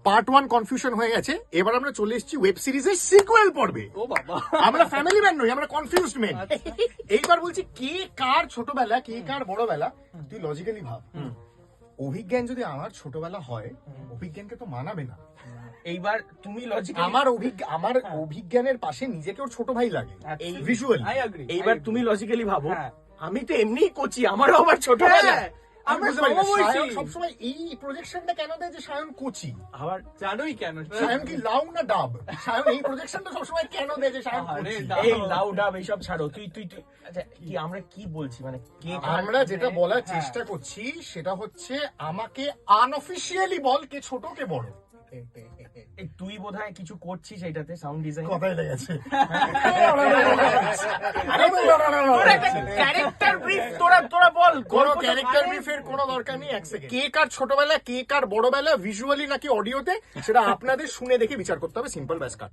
Part 1 confusion হয়ে গেছে, এবার আমরা চলে এসেছি ওয়েব সিরিজের সিকুয়েল পর্বে। ও বাবা, আমরা ফ্যামিলি ম্যান নই, আমরা কনফিউজড মেন। এইবার বলছি কে কার ছোটবেলা, কে কার বড়বেলা, তুই লজিক্যালি ভাব। অভিজ্ঞান যদি আমার ছোটবেলা হয়, অভিজ্ঞানকে তো মানাবে না। এইবার তুমি লজিক, আমার অভিজ্ঞানের পাশে নিজেকে ওর ছোট ভাই লাগে এই ভিজুয়াল। এইবার তুমি লজিক্যালি ভাবো, হ্যাঁ। আমি তো এমনিই কোচি, আমারও আবার ছোটবেলা। আমরা সবসময় এই প্রজেকশনটা কেন দেয় যে সায়ন কোচি? আবার জানোই কেন? সায়ন কি লাউ না ডাব? সায়ন এই প্রজেকশনটা সবসময় কেন দেয় যে সায়ন আরে কোচি? ডাব। এই লাউ ডাব এইসব ছাড়ো, তুই আচ্ছা কি আমরা কি বলছি, মানে কে আমরা যেটা বলার চেষ্টা করছি সেটা হচ্ছে আমাকে আনঅফিশিয়ালি বল কে ছোট কে বড়। এই তুই বোধহয় কিছু করছিস এইটাতে, সাউন্ড ডিজাইন। কথাই লেগেছে। ক্যারেক্টার ব্রিফ তোরা বল, কোনো ক্যারেক্টার ব্রিফের কোনো দরকার নেই। এক সেকেন্ড, কে কার ছোটবেলা কে কার বড়বেলা, ভিজুয়ালি নাকি অডিওতে, সেটা আপনাদের শুনে দেখে বিচার করতে হবে। সিম্পল ব্যাস কাট।